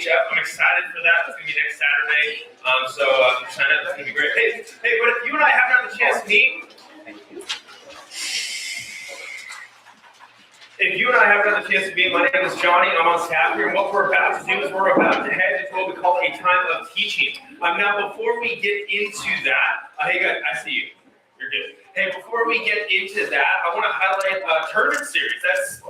Chef. I'm excited for that. It's going to be next Saturday. So sign up. It's going to be great. Hey, but if you and I haven't had the chance to meet, my name is Johnny. I'm on staff here, and what we're about to do is we're about to head into what we call a time of teaching. Now, before we get into that, hey guys, I see you. You're good. Hey, before we get into that, I want to highlight a tournament series. That's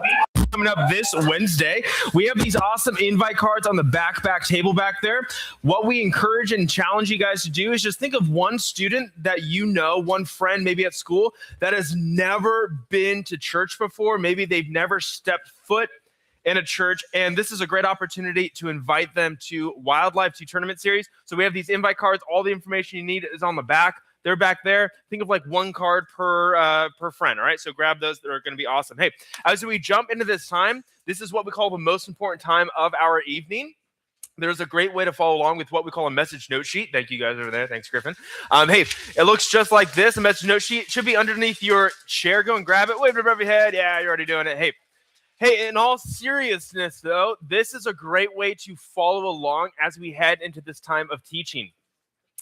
coming up this Wednesday. We have these awesome invite cards on the back table back there. What we encourage and challenge you guys to do is just think of one student that you know, one friend maybe at school that has never been to church before. Maybe they've never stepped foot in a church, and this is a great opportunity to invite them to Wildlife 2 Tournament Series. So we have these invite cards. All the information you need is on the back. They're back there. Think of like one card per friend, all right? So grab those. They're going to be awesome. Hey, as we jump into this time, this is what we call the most important time of our evening. There's a great way to follow along with what we call a message note sheet. Thank you guys over there. Thanks, Griffin. Hey, it looks just like this. A message note sheet should be underneath your chair. Go and grab it. Wave it above your head. Yeah, you're already doing it. Hey, in all seriousness, though, this is a great way to follow along as we head into this time of teaching.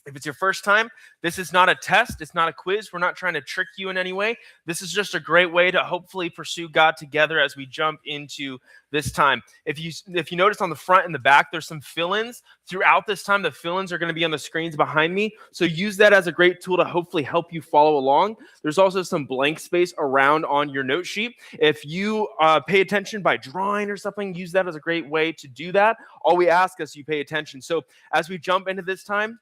If it's your first time, this is not a test. It's not a quiz. We're not trying to trick you in any way. This is just a great way to hopefully pursue God together as we jump into this time. If you notice on the front and the back, there's some fill-ins. Throughout this time, the fill-ins are going to be on the screens behind me. So use that as a great tool to hopefully help you follow along. There's also some blank space around on your note sheet. If you pay attention by drawing or something, use that as a great way to do that. All we ask is you pay attention. So as we jump into this time,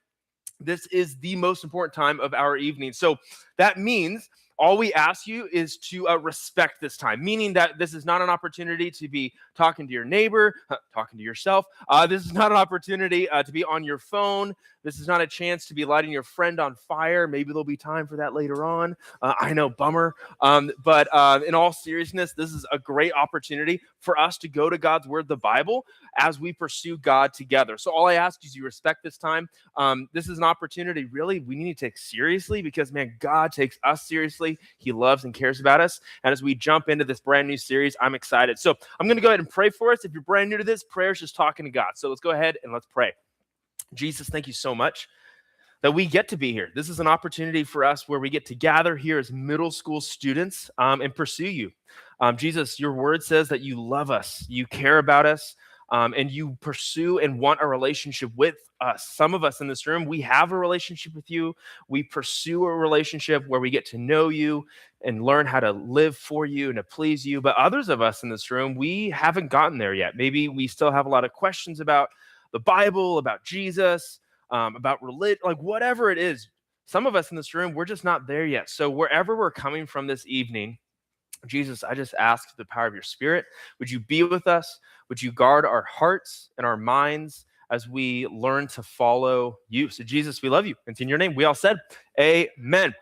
this is the most important time of our evening. So that means all we ask you is to respect this time, meaning that this is not an opportunity to be talking to your neighbor, talking to yourself. This is not an opportunity to be on your phone. This is not a chance to be lighting your friend on fire. Maybe there'll be time for that later on. I know, bummer. But in all seriousness, this is a great opportunity for us to go to God's word, the Bible, as we pursue God together. So all I ask is you respect this time. This is an opportunity really we need to take seriously because, man, God takes us seriously. He loves and cares about us. And as we jump into this brand new series, I'm excited. So I'm going to go ahead and pray for us. If you're brand new to this, prayer is just talking to God. So let's go ahead and let's pray. Jesus, thank you so much that we get to be here. This is an opportunity for us where we get to gather here as middle school students and pursue you. Jesus, your word says that you love us, you care about us, and you pursue and want a relationship with us. Some of us in this room, we have a relationship with you. We pursue a relationship where we get to know you and learn how to live for you and to please you. But others of us in this room, we haven't gotten there yet. Maybe we still have a lot of questions about the Bible, about Jesus, about religion, like whatever it is. Some of us in this room, we're just not there yet. So wherever we're coming from this evening, Jesus, I just ask for the power of your Spirit. Would you be with us? Would you guard our hearts and our minds as we learn to follow you? So Jesus, we love you. It's in your name. We all said, amen.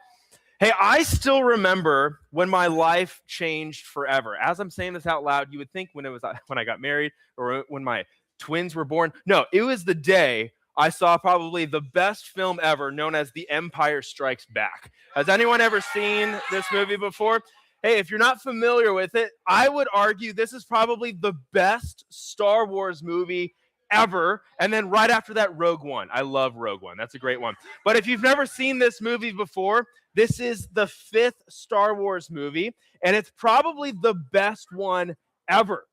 Hey, I still remember when my life changed forever. As I'm saying this out loud, you would think when I got married or when my twins were born. No, it was the day I saw probably the best film ever, known as The Empire Strikes Back. Has anyone ever seen this movie before? Hey, if you're not familiar with it, I would argue this is probably the best Star Wars movie ever. And then right after that, Rogue One. I love Rogue One. That's a great one. But if you've never seen this movie before, this is the 5th Star Wars movie, and it's probably the best one ever.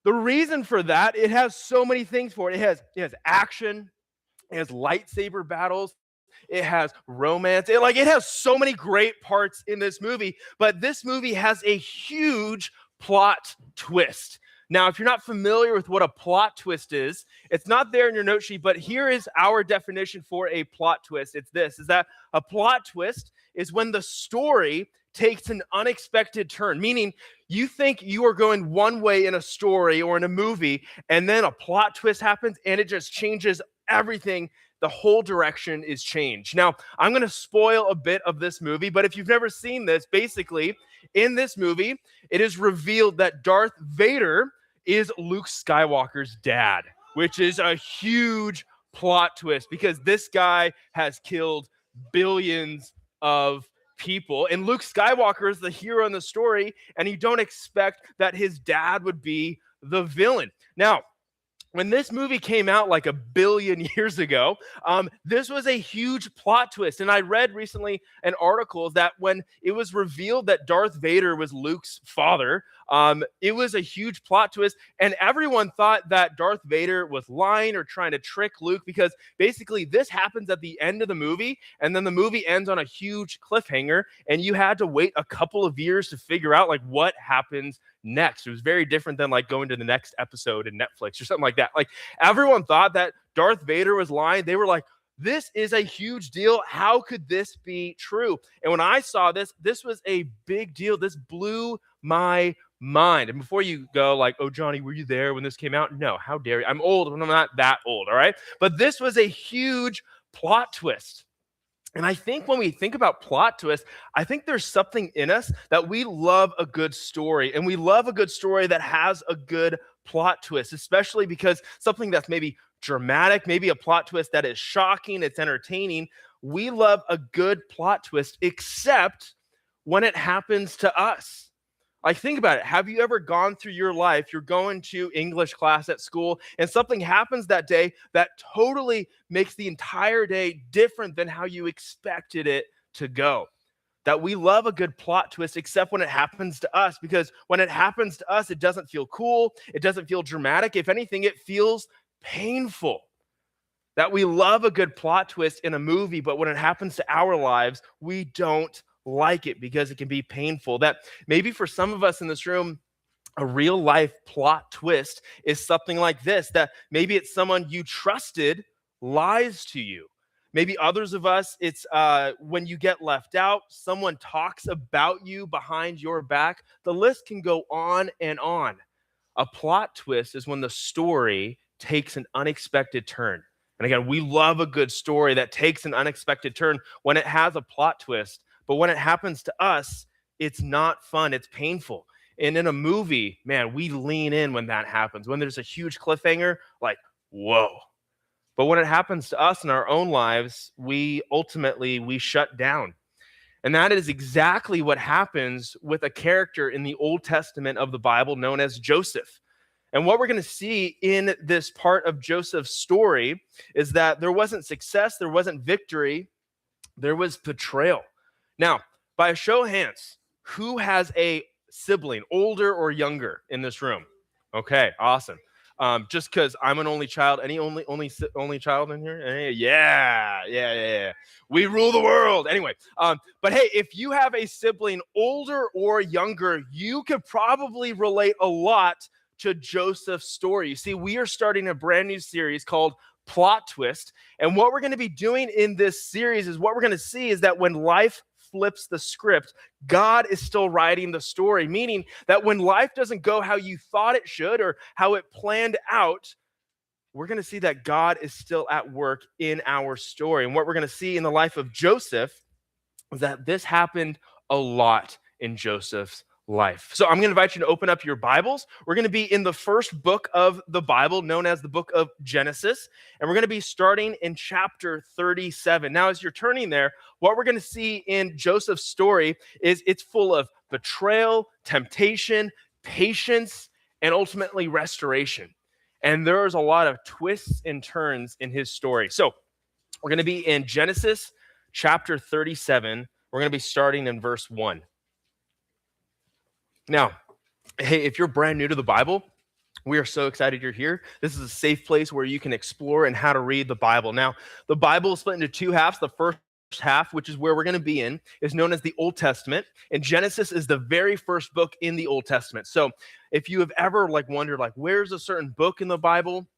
The reason for that, it has so many things for it. It has action, it has lightsaber battles, it has romance. It has so many great parts in this movie, but this movie has a huge plot twist. Now, if you're not familiar with what a plot twist is, it's not there in your note sheet, but here is our definition for a plot twist. It's this, is that a plot twist is when the story takes an unexpected turn, meaning you think you are going one way in a story or in a movie, and then a plot twist happens and it just changes everything. The whole direction is changed. Now, I'm going to spoil a bit of this movie, but if you've never seen this, basically, in this movie, it is revealed that Darth Vader is Luke Skywalker's dad, which is a huge plot twist because this guy has killed billions of people, and Luke Skywalker is the hero in the story, and you don't expect that his dad would be the villain. Now, when this movie came out like a billion years ago, this was a huge plot twist. And I read recently an article that when it was revealed that Darth Vader was Luke's father, it was a huge plot twist. And everyone thought that Darth Vader was lying or trying to trick Luke, because basically this happens at the end of the movie. And then the movie ends on a huge cliffhanger. And you had to wait a couple of years to figure out like what happens next. It was very different than like going to the next episode in Netflix or something like that. Like everyone thought that Darth Vader was lying. They were like, this is a huge deal. How could this be true? And when I saw this, this was a big deal. This blew my mind. And before you go like, oh, Johnny, were you there when this came out? No, how dare you? I'm old, but I'm not that old, all right? But this was a huge plot twist. And I think when we think about plot twists, I think there's something in us that we love a good story. And we love a good story that has a good plot twist, especially because something that's maybe dramatic, maybe a plot twist that is shocking, it's entertaining. We love a good plot twist, except when it happens to us. Like, think about it. Have you ever gone through your life, you're going to English class at school, and something happens that day that totally makes the entire day different than how you expected it to go? That we love a good plot twist, except when it happens to us, because when it happens to us, it doesn't feel cool. It doesn't feel dramatic. If anything, it feels painful. That we love a good plot twist in a movie, but when it happens to our lives, we don't like it because it can be painful. That maybe for some of us in this room, a real life plot twist is something like this, that maybe it's someone you trusted lies to you. Maybe others of us, it's when you get left out, someone talks about you behind your back. The list can go on and on. A plot twist is when the story takes an unexpected turn. And again, we love a good story that takes an unexpected turn when it has a plot twist. But when it happens to us, it's not fun. It's painful. And in a movie, man, we lean in when that happens. When there's a huge cliffhanger, like, whoa. But when it happens to us in our own lives, we shut down. And that is exactly what happens with a character in the Old Testament of the Bible known as Joseph. And what we're going to see in this part of Joseph's story is that there wasn't success, there wasn't victory, there was betrayal. Now, by a show of hands, who has a sibling, older or younger, in this room? Okay, awesome. Just because I'm an only child. Any only child in here? Yeah. We rule the world. Anyway, but hey, if you have a sibling, older or younger, you could probably relate a lot to Joseph's story. You see, we are starting a brand new series called Plot Twist. And what we're going to be doing in this series is what we're going to see is that when life flips the script, God is still writing the story, meaning that when life doesn't go how you thought it should or how it planned out, we're going to see that God is still at work in our story. And what we're going to see in the life of Joseph is that this happened a lot in Joseph's life. So I'm going to invite you to open up your Bibles. We're going to be in the first book of the Bible, known as the book of Genesis, and we're going to be starting in chapter 37. Now, as you're turning there, what we're going to see in Joseph's story is it's full of betrayal, temptation, patience, and ultimately restoration. And there's a lot of twists and turns in his story. So we're going to be in Genesis chapter 37. We're going to be starting in verse 1. Now, hey, if you're brand new to the Bible, we are so excited you're here. This is a safe place where you can explore and how to read the Bible. Now, the Bible is split into two halves. The first half, which is where we're going to be in, is known as the Old Testament, and Genesis is the very first book in the Old Testament. So if you have ever wondered, where's a certain book in the Bible?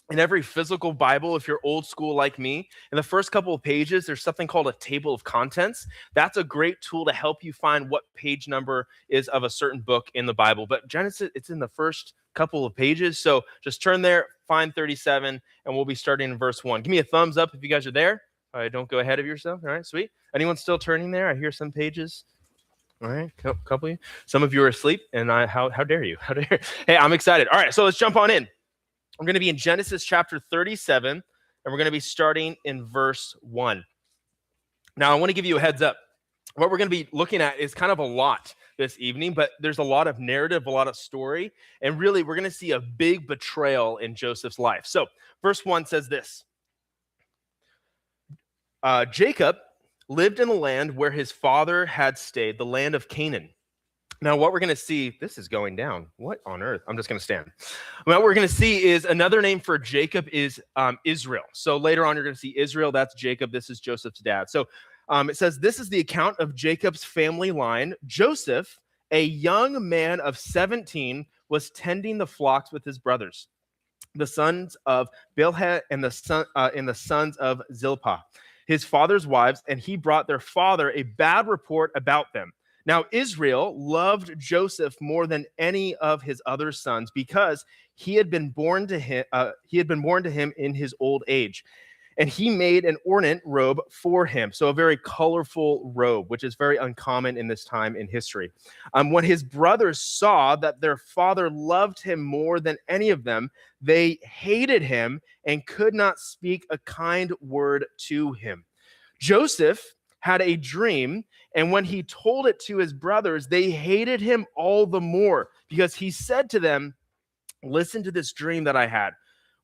In every physical Bible, if you're old school like me, in the first couple of pages, there's something called a table of contents. That's a great tool to help you find what page number is of a certain book in the Bible. But Genesis, it's in the first couple of pages. So just turn there, find 37, and we'll be starting in verse 1. Give me a thumbs up if you guys are there. All right, don't go ahead of yourself. All right, sweet. Anyone still turning there? I hear some pages. All right, couple of you. Some of you are asleep, and how dare you? How dare you? Hey, I'm excited. All right, so let's jump on in. We're going to be in Genesis chapter 37, and we're going to be starting in verse 1. Now, I want to give you a heads up. what we're going to be looking at is kind of a lot this evening, but there's a lot of narrative, a lot of story, and really we're going to see a big betrayal in Joseph's life. So verse 1 says this. Jacob lived in the land where his father had stayed, the land of Canaan. Now, what we're going to see, this is going down. What on earth? I'm just going to stand. What we're going to see is another name for Jacob is Israel. So later on, you're going to see Israel. That's Jacob. This is Joseph's dad. So it says, this is the account of Jacob's family line. Joseph, a young man of 17, was tending the flocks with his brothers, the sons of Bilhah and the sons of Zilpah, his father's wives, and he brought their father a bad report about them. Now, Israel loved Joseph more than any of his other sons because he had been born to him. In his old age, and he made an ornate robe for him. So a very colorful robe, which is very uncommon in this time in history. When his brothers saw that their father loved him more than any of them, they hated him and could not speak a kind word to him. Joseph had a dream, and when he told it to his brothers, they hated him all the more because he said to them, listen to this dream that I had.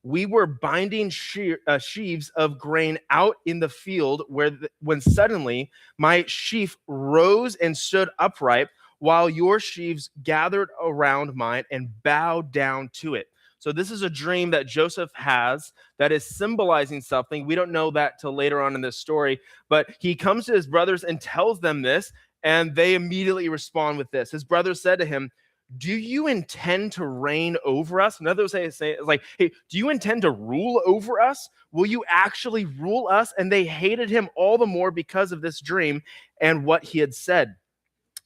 We were binding sheaves of grain out in the field when suddenly my sheaf rose and stood upright while your sheaves gathered around mine and bowed down to it. So this is a dream that Joseph has that is symbolizing something. We don't know that till later on in this story, but he comes to his brothers and tells them this, and they immediately respond with this. His brothers said to him, do you intend to reign over us? In other words, say like, hey, do you intend to rule over us? Will you actually rule us? And they hated him all the more because of this dream and what he had said.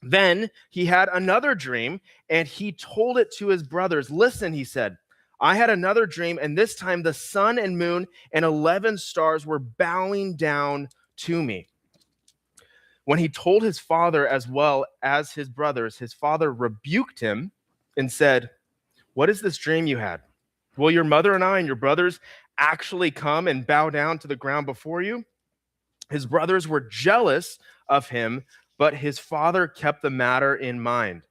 Then he had another dream, and he told it to his brothers. Listen, he said, I had another dream, and this time the sun and moon and 11 stars were bowing down to me. When he told his father as well as his brothers, his father rebuked him and said, what is this dream you had? Will your mother and I and your brothers actually come and bow down to the ground before you? His brothers were jealous of him, but his father kept the matter in mind.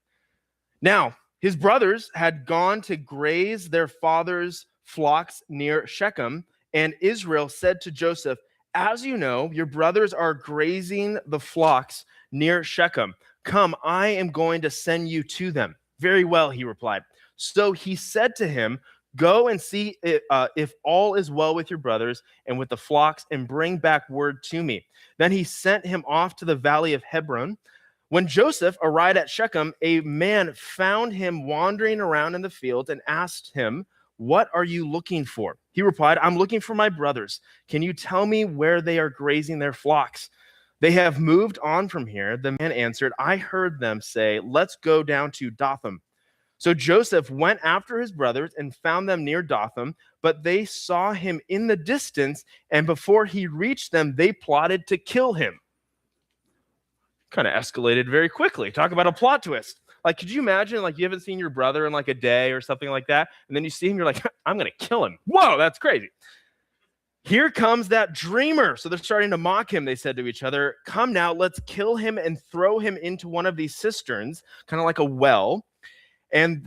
Now, his brothers had gone to graze their father's flocks near Shechem, and Israel said to Joseph, as you know, your brothers are grazing the flocks near Shechem. Come, I am going to send you to them. Very well, he replied. So he said to him, go and see if all is well with your brothers and with the flocks, and bring back word to me. Then he sent him off to the valley of Hebron. When Joseph arrived at Shechem, a man found him wandering around in the field and asked him, what are you looking for? He replied, I'm looking for my brothers. Can you tell me where they are grazing their flocks? They have moved on from here. The man answered, I heard them say, let's go down to Dothan. So Joseph went after his brothers and found them near Dothan, but they saw him in the distance, and before he reached them, they plotted to kill him. Kind of escalated very quickly. Talk about a plot twist. Like, could you imagine, like, you haven't seen your brother in like a day or something like that, and then you see him, you're like, I'm going to kill him. Whoa, that's crazy. Here comes that dreamer. So they're starting to mock him. They said to each other, come now, let's kill him and throw him into one of these cisterns, kind of like a well. And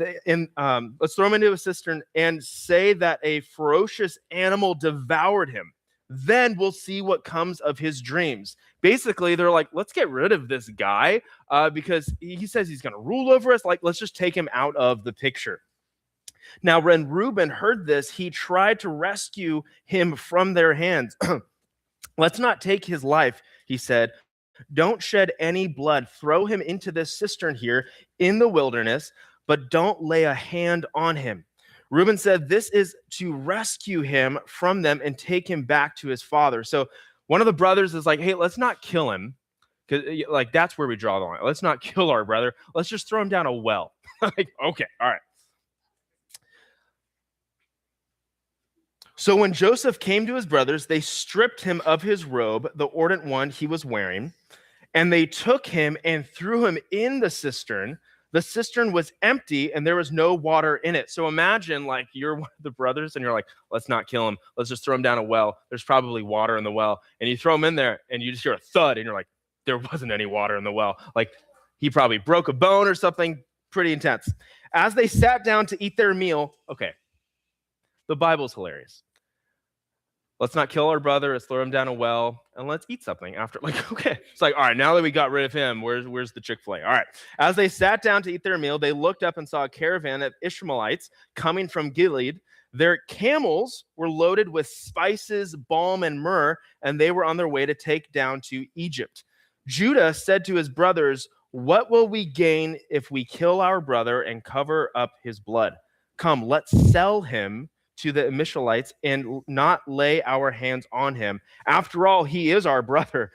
let's throw him into a cistern and say that a ferocious animal devoured him. Then we'll see what comes of his dreams. Basically, they're like, let's get rid of this guy because he says he's going to rule over us. Like, let's just take him out of the picture. Now, when Reuben heard this, he tried to rescue him from their hands. Let's not take his life, he said. Don't shed any blood. Throw him into this cistern here in the wilderness, but don't lay a hand on him. Reuben said, this is to rescue him from them and take him back to his father. So one of the brothers is like, hey, let's not kill him. Because like, that's where we draw the line. Let's not kill our brother. Let's just throw him down a well. Like, okay, all right. So when Joseph came to his brothers, they stripped him of his robe, the ornate one he was wearing, and they took him and threw him in the cistern. The cistern was empty and there was no water in it. So imagine like you're one of the brothers and you're like, let's not kill him. Let's just throw him down a well. There's probably water in the well. And you throw him in there and you just hear a thud and you're like, there wasn't any water in the well. Like, he probably broke a bone or something pretty intense. As they sat down to eat their meal, okay, the Bible's hilarious. Let's not kill our brother. Let's throw him down a well, and let's eat something after. Like, okay. It's like, all right, now that we got rid of him, where's the Chick-fil-A? All right. As they sat down to eat their meal, they looked up and saw a caravan of Ishmaelites coming from Gilead. Their camels were loaded with spices, balm, and myrrh, and they were on their way to take down to Egypt. Judah said to his brothers, "What will we gain if we kill our brother and cover up his blood? Come, let's sell him to the Ishmaelites and not lay our hands on him. After all, he is our brother."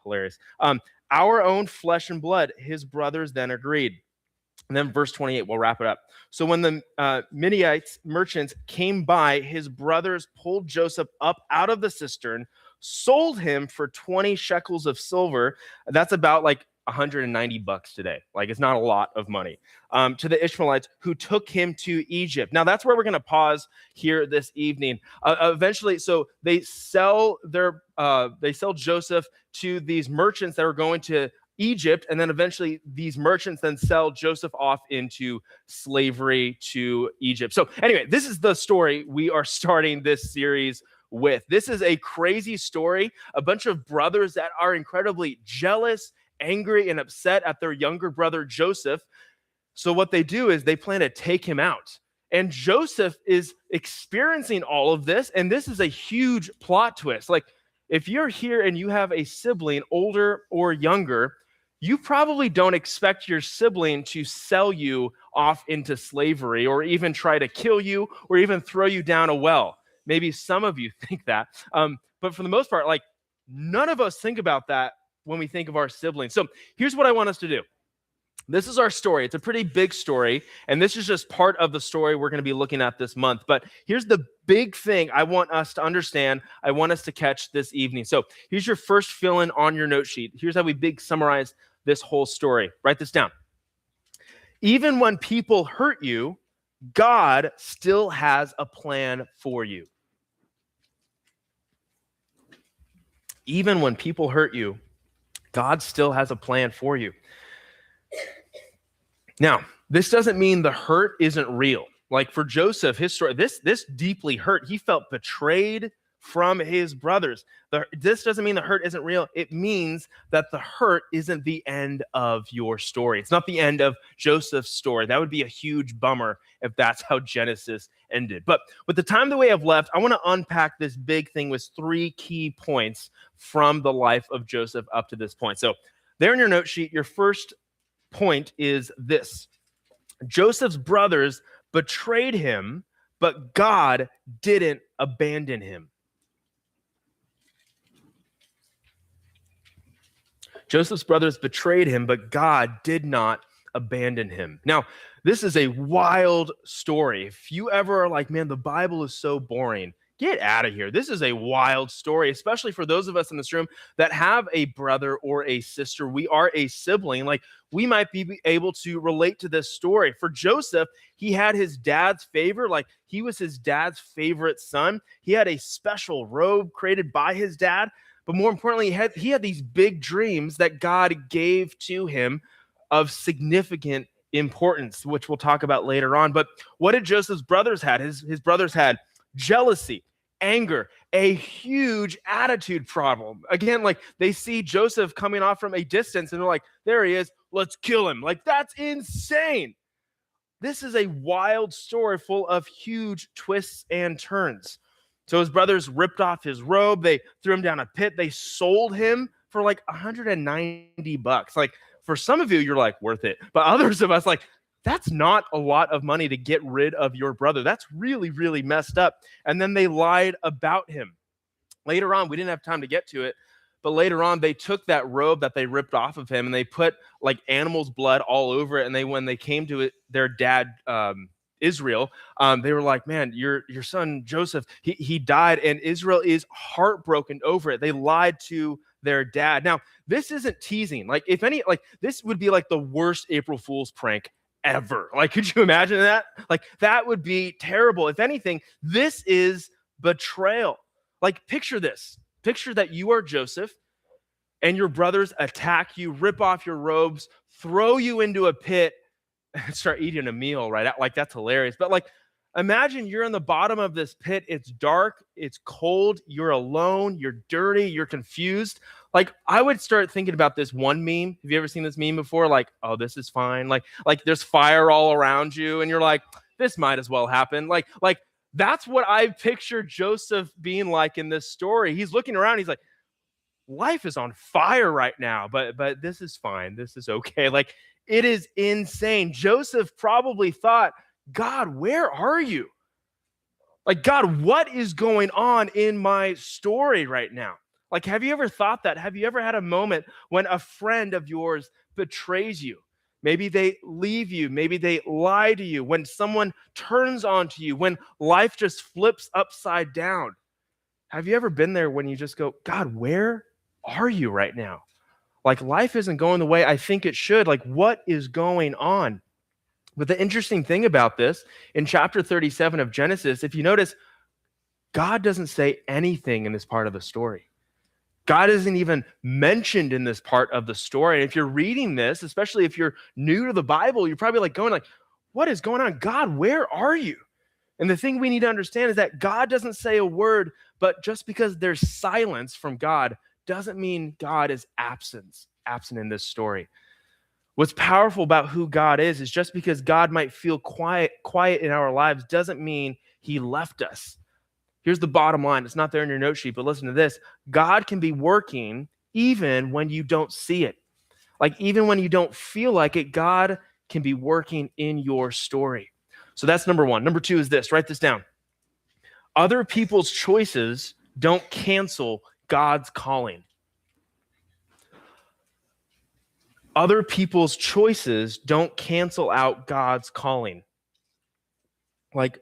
Hilarious. Our own flesh and blood. His brothers then agreed. And then verse 28, we'll wrap it up. So when the Midianites merchants came by, his brothers pulled Joseph up out of the cistern, sold him for 20 shekels of silver. That's about like $190 today. Like, it's not a lot of money. To the Ishmaelites, who took him to Egypt. Now, that's where we're going to pause here this evening. Eventually, so they sell Joseph to these merchants that are going to Egypt, and then eventually these merchants then sell Joseph off into slavery to Egypt. So anyway, this is the story we are starting this series with. This is a crazy story. A bunch of brothers that are incredibly jealous, angry, and upset at their younger brother Joseph. So what they do is they plan to take him out. And Joseph is experiencing all of this, and this is a huge plot twist. Like, if you're here and you have a sibling, older or younger, you probably don't expect your sibling to sell you off into slavery or even try to kill you or even throw you down a well. Maybe some of you think that. But for the most part, like, none of us think about that when we think of our siblings. So here's what I want us to do. This is our story. It's a pretty big story, and this is just part of the story we're going to be looking at this month. But here's the big thing I want us to understand, I want us to catch this evening. So here's your first fill-in on your note sheet. Here's how we summarize this whole story. Write this down. Even when people hurt you, God still has a plan for you. Even when people hurt you, God still has a plan for you. Now, this doesn't mean the hurt isn't real. Like, for Joseph, his story, this deeply hurt. He felt betrayed from his brothers. This doesn't mean the hurt isn't real. It means that the hurt isn't the end of your story. It's not the end of Joseph's story. That would be a huge bummer if that's how Genesis ended. But with the time that we have left, I want to unpack this big thing with 3 key points from the life of Joseph up to this point. So there in your note sheet, your first point is this: Joseph's brothers betrayed him, but God didn't abandon him. Joseph's brothers betrayed him, but God did not abandon him. Now, this is a wild story. If you ever are like, man, the Bible is so boring, get out of here. This is a wild story, especially for those of us in this room that have a brother or a sister. We are a sibling. Like, we might be able to relate to this story. For Joseph, he had his dad's favor. Like, he was his dad's favorite son. He had a special robe created by his dad. But more importantly, he had these big dreams that God gave to him of significant importance, which we'll talk about later on. But what did Joseph's brothers had? His brothers had jealousy, anger, a huge attitude problem. Again, like, they see Joseph coming off from a distance and they're like, there he is, let's kill him. Like, that's insane. This is a wild story full of huge twists and turns. So his brothers ripped off his robe. They threw him down a pit. They sold him for like $190. Like, for some of you, you're like, worth it. But others of us, like, that's not a lot of money to get rid of your brother. That's really, really messed up. And then they lied about him. Later on, we didn't have time to get to it, but later on, they took that robe that they ripped off of him and they put like animal's blood all over it. And when they came to it, their dad, Israel, they were like, man, your son Joseph, he died, and Israel is heartbroken over it. They lied to their dad. Now, this isn't teasing. Like, if any, like, this would be like the worst April Fool's prank ever. Like, could you imagine that? Like, that would be terrible. If anything, this is betrayal. Like, picture this. Picture that you are Joseph. and your brothers attack you, rip off your robes, throw you into a pit, and start eating a meal right out. Like, that's hilarious. But like, imagine you're in the bottom of this pit. It's dark, it's cold, you're alone, you're dirty, you're confused. Like, I would start thinking about this one meme. Have you ever seen this meme before? Like, oh, this is fine. Like there's fire all around you, and you're like, this might as well happen. Like that's what I picture Joseph being like in this story. He's looking around, he's like, life is on fire right now, but this is fine. This is okay. Like, it is insane. Joseph probably thought, God, where are you? Like, God, what is going on in my story right now? Like, have you ever thought that? Have you ever had a moment when a friend of yours betrays you? Maybe they leave you. Maybe they lie to you. When someone turns onto you, when life just flips upside down. Have you ever been there when you just go, God, where are you right now? Like, life isn't going the way I think it should. Like, what is going on? But the interesting thing about this, in chapter 37 of Genesis, if you notice, God doesn't say anything in this part of the story. God isn't even mentioned in this part of the story. And if you're reading this, especially if you're new to the Bible, you're probably like going like, what is going on? God, where are you? And the thing we need to understand is that God doesn't say a word, but just because there's silence from God doesn't mean God is absent in this story. What's powerful about who God is just because God might feel quiet in our lives doesn't mean he left us. Here's the bottom line. It's not there in your note sheet, but listen to this. God can be working even when you don't see it. Like, even when you don't feel like it, God can be working in your story. So that's number one. Number two is this. Write this down. Other people's choices don't cancel God's calling. Other people's choices don't cancel out God's calling. Like,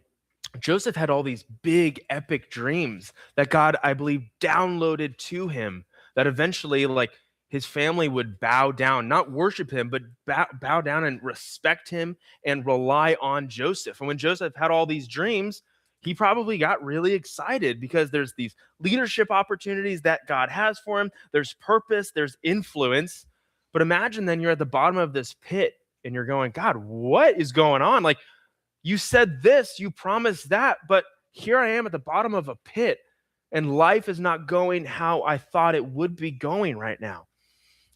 Joseph had all these big, epic dreams that God, I believe, downloaded to him, that eventually, like, his family would bow down, not worship him, but bow down and respect him and rely on Joseph. And when Joseph had all these dreams, he probably got really excited because there's these leadership opportunities that God has for him. There's purpose, there's influence. But imagine then you're at the bottom of this pit and you're going, God, what is going on? Like, you said this, you promised that, but here I am at the bottom of a pit and life is not going how I thought it would be going right now.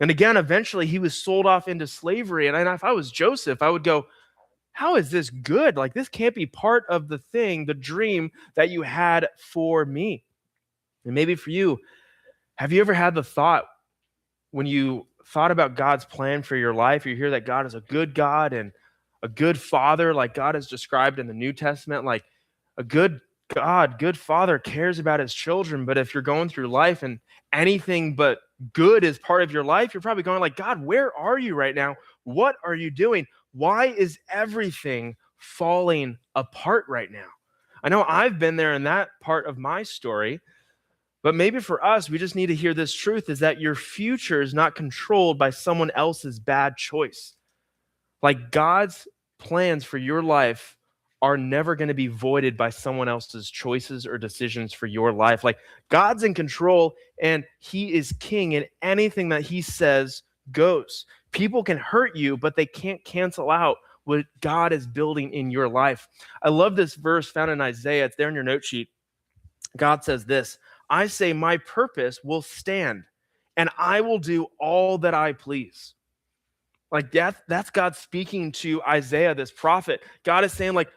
And again, eventually he was sold off into slavery. And if I was Joseph, I would go, how is this good? Like, this can't be part of the thing, the dream that you had for me. And maybe for you, have you ever had the thought when you thought about God's plan for your life, you hear that God is a good God and a good father, like God is described in the New Testament, like a good God, good father cares about his children. But if you're going through life and anything but good is part of your life, you're probably going like, God, where are you right now? What are you doing? Why is everything falling apart right now? I know I've been there in that part of my story, but maybe for us, we just need to hear this truth, is that your future is not controlled by someone else's bad choice. Like, God's plans for your life are never going to be voided by someone else's choices or decisions for your life. Like, God's in control and he is king, and anything that he says goes. People can hurt you, but they can't cancel out what God is building in your life. I love this verse found in Isaiah. It's there in your note sheet. God says this, I say my purpose will stand and I will do all that I please. Like, that's God speaking to Isaiah, this prophet. God is saying, like,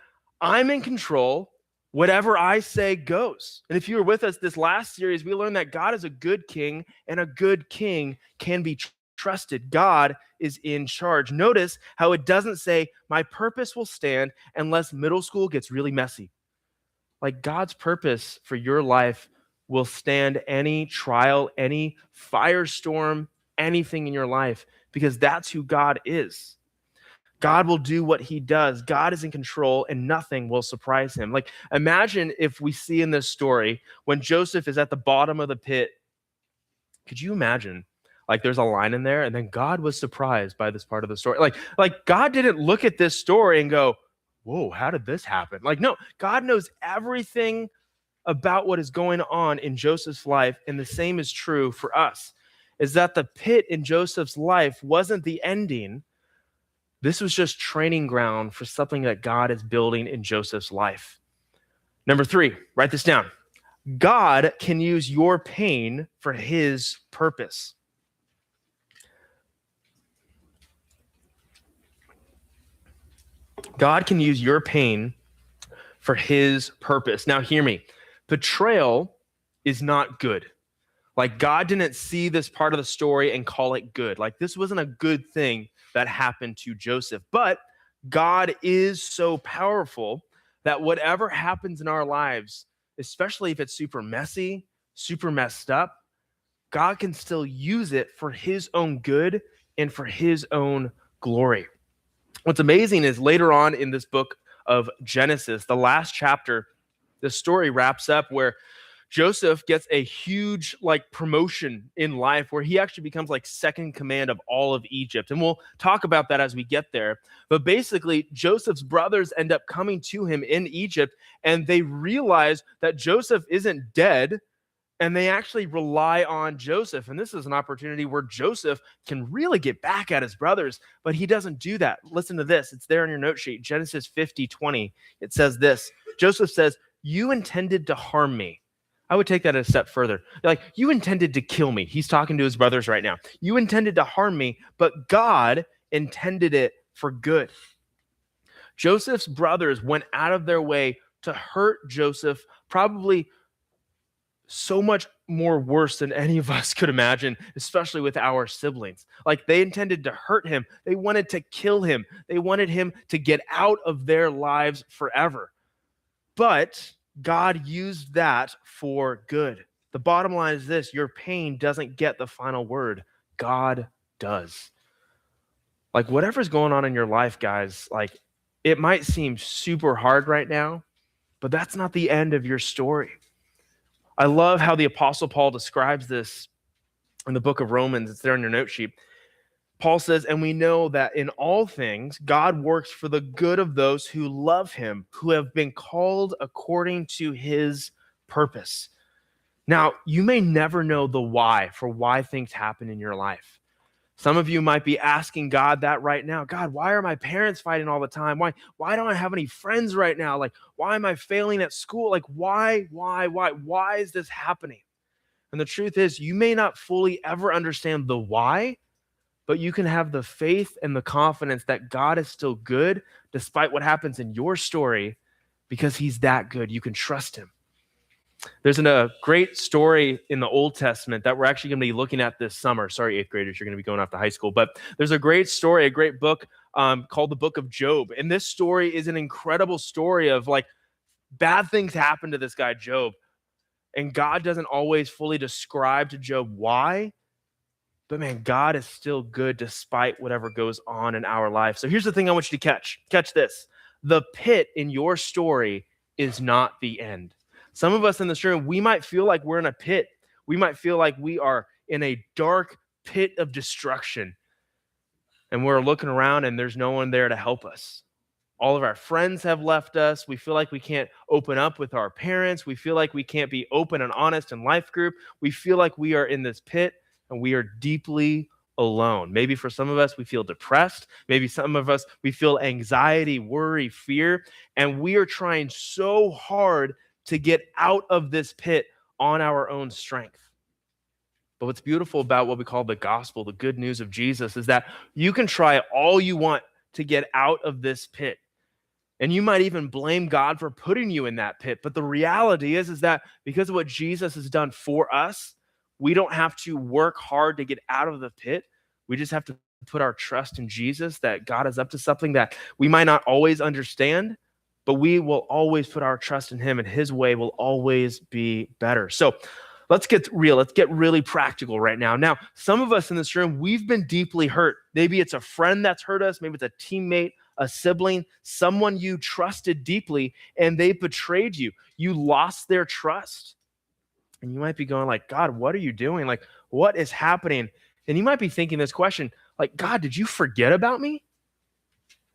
I'm in control. Whatever I say goes. And if you were with us this last series, we learned that God is a good king, and a good king can be trusted. God is in charge. Notice how it doesn't say, my purpose will stand unless middle school gets really messy. Like, God's purpose for your life will stand any trial, any firestorm, anything in your life, because that's who God is. God will do what he does. God is in control and nothing will surprise him. Like, imagine if we see in this story when Joseph is at the bottom of the pit. Could you imagine? Like, there's a line in there and then God was surprised by this part of the story. Like God didn't look at this story and go, whoa, how did this happen? Like, no, God knows everything about what is going on in Joseph's life, and the same is true for us. is that the pit in Joseph's life wasn't the ending. This was just training ground for something that God is building in Joseph's life. Number 3, write this down. God can use your pain for his purpose. God can use your pain for his purpose. Now, hear me. Betrayal is not good. Like, God didn't see this part of the story and call it good. Like, this wasn't a good thing that happened to Joseph. But God is so powerful that whatever happens in our lives, especially if it's super messy, super messed up, God can still use it for his own good and for his own glory. What's amazing is later on in this book of Genesis, the last chapter, the story wraps up where Joseph gets a huge promotion in life where he actually becomes second command of all of Egypt. And we'll talk about that as we get there. But basically, Joseph's brothers end up coming to him in Egypt, and they realize that Joseph isn't dead, and they actually rely on Joseph. And this is an opportunity where Joseph can really get back at his brothers, but he doesn't do that. Listen to this. It's there in your note sheet, Genesis 50:20. It says this. Joseph says, "You intended to harm me." I would take that a step further. You intended to kill me. He's talking to his brothers right now. You intended to harm me, but God intended it for good. Joseph's brothers went out of their way to hurt Joseph, probably so much more worse than any of us could imagine, especially with our siblings. They intended to hurt him. They wanted to kill him. They wanted him to get out of their lives forever. But God used that for good. The bottom line is this: your pain doesn't get the final word. God does. Whatever's going on in your life, guys, it might seem super hard right now, but that's not the end of your story. I love how the Apostle Paul describes this in the book of Romans. It's there on your note sheet. Paul says, "And we know that in all things, God works for the good of those who love him, who have been called according to his purpose." Now, you may never know the why for why things happen in your life. Some of you might be asking God that right now. God, why are my parents fighting all the time? Why don't I have any friends right now? Why am I failing at school? Why is this happening? And the truth is, you may not fully ever understand the why, but you can have the faith and the confidence that God is still good despite what happens in your story, because he's that good. You can trust him. There's a great story in the Old Testament that we're actually going to be looking at this summer. Sorry, 8th graders, you're going to be going off to high school. But there's a great story, a great book called the Book of Job. And this story is an incredible story of bad things happen to this guy, Job. And God doesn't always fully describe to Job why. But man, God is still good despite whatever goes on in our life. So here's the thing I want you to catch. Catch this. The pit in your story is not the end. Some of us in this room, we might feel like we're in a pit. We might feel like we are in a dark pit of destruction. And we're looking around and there's no one there to help us. All of our friends have left us. We feel like we can't open up with our parents. We feel like we can't be open and honest in life group. We feel like we are in this pit and we are deeply alone. Maybe for some of us, we feel depressed. Maybe some of us, we feel anxiety, worry, fear. And we are trying so hard to get out of this pit on our own strength. But what's beautiful about what we call the gospel, the good news of Jesus, is that you can try all you want to get out of this pit. And you might even blame God for putting you in that pit. But the reality is that because of what Jesus has done for us, we don't have to work hard to get out of the pit. We just have to put our trust in Jesus, that God is up to something that we might not always understand, but we will always put our trust in him, and his way will always be better. So let's get real. Let's get really practical right now. Now, some of us in this room, we've been deeply hurt. Maybe it's a friend that's hurt us. Maybe it's a teammate, a sibling, someone you trusted deeply, and they betrayed you. You lost their trust. And you might be going God, what are you doing? What is happening? And you might be thinking this question, God, did you forget about me?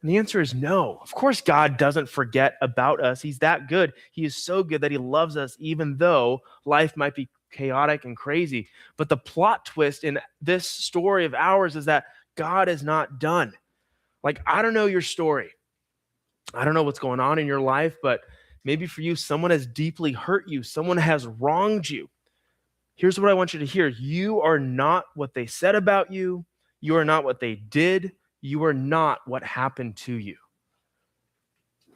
And the answer is no. Of course, God doesn't forget about us. He's that good. He is so good that he loves us, even though life might be chaotic and crazy. But the plot twist in this story of ours is that God is not done. Like, I don't know your story. I don't know what's going on in your life, but maybe for you, someone has deeply hurt you. Someone has wronged you. Here's what I want you to hear. You are not what they said about you. You are not what they did. You are not what happened to you.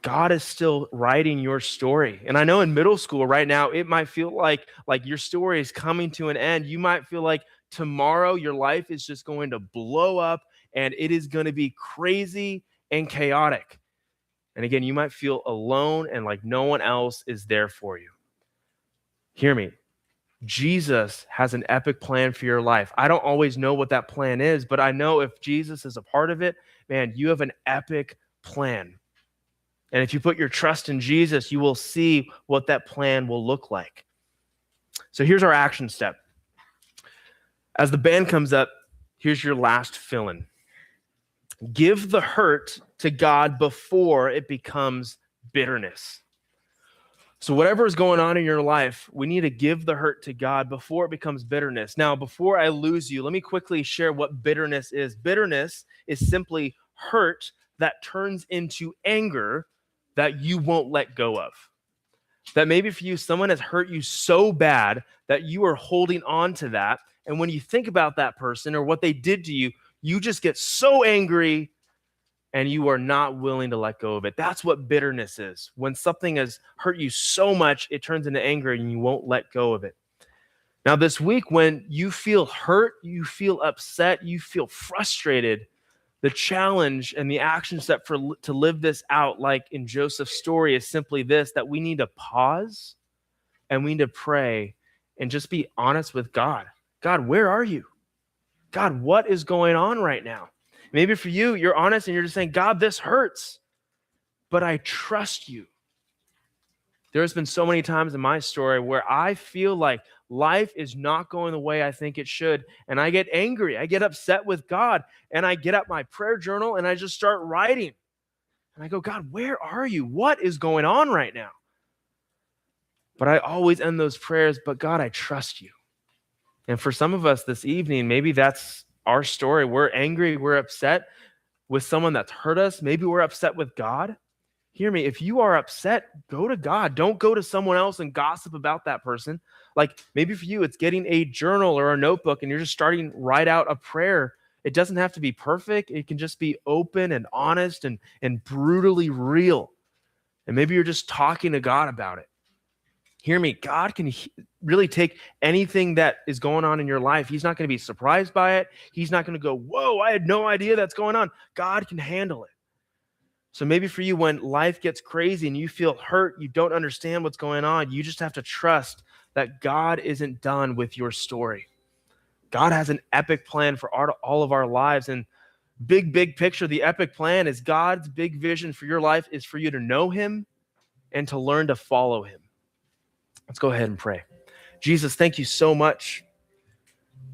God is still writing your story. And I know in middle school right now, it might feel like your story is coming to an end. You might feel like tomorrow your life is just going to blow up and it is going to be crazy and chaotic. And again, you might feel alone and like no one else is there for you. Hear me. Jesus has an epic plan for your life. I don't always know what that plan is, but I know if Jesus is a part of it, man, you have an epic plan. And if you put your trust in Jesus, you will see what that plan will look like. So here's our action step. As the band comes up, here's your last fill-in. Give the hurt to God before it becomes bitterness. So whatever is going on in your life, we need to give the hurt to God before it becomes bitterness. Now, before I lose you, let me quickly share what bitterness is. Bitterness is simply hurt that turns into anger that you won't let go of. That maybe for you, someone has hurt you so bad that you are holding on to that. And when you think about that person or what they did to you, you just get so angry and you are not willing to let go of it. That's what bitterness is. When something has hurt you so much, it turns into anger and you won't let go of it. Now, this week, when you feel hurt, you feel upset, you feel frustrated, the challenge and the action step to live this out, like in Joseph's story, is simply this, that we need to pause and we need to pray and just be honest with God. God, where are you? God, what is going on right now? Maybe for you, you're honest and you're just saying, God, this hurts, but I trust you. There's been so many times in my story where I feel like life is not going the way I think it should, and I get angry, I get upset with God, and I get out my prayer journal and I just start writing. And I go, God, where are you? What is going on right now? But I always end those prayers, but God, I trust you. And for some of us this evening, maybe that's our story. We're angry, we're upset with someone that's hurt us. Maybe we're upset with God. Hear me, if you are upset, go to God. Don't go to someone else and gossip about that person. Like maybe for you, it's getting a journal or a notebook and you're just starting to write out a prayer. It doesn't have to be perfect. It can just be open and honest and brutally real. And maybe you're just talking to God about it. Hear me, God can really take anything that is going on in your life. He's not going to be surprised by it. He's not going to go, whoa, I had no idea that's going on. God can handle it. So maybe for you, when life gets crazy and you feel hurt, you don't understand what's going on, you just have to trust that God isn't done with your story. God has an epic plan for all of our lives. And big picture, the epic plan is God's big vision for your life is for you to know him and to learn to follow him. Let's go ahead and pray. Jesus, thank you so much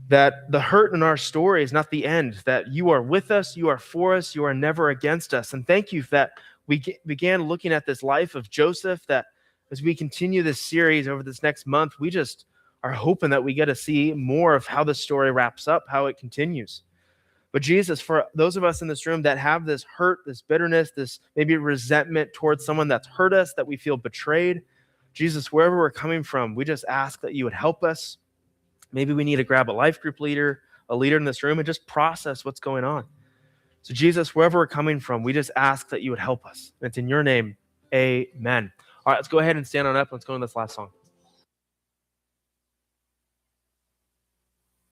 that the hurt in our story is not the end, that you are with us, you are for us, you are never against us. And thank you that we began looking at this life of Joseph, that as we continue this series over this next month, we just are hoping that we get to see more of how the story wraps up, how it continues. But Jesus, for those of us in this room that have this hurt, this bitterness, this maybe resentment towards someone that's hurt us, that we feel betrayed, Jesus, wherever we're coming from, we just ask that you would help us. Maybe we need to grab a life group leader, a leader in this room, and just process what's going on. So Jesus, wherever we're coming from, we just ask that you would help us. And it's in your name, amen. All right, let's go ahead and stand on up. Let's go on this last song.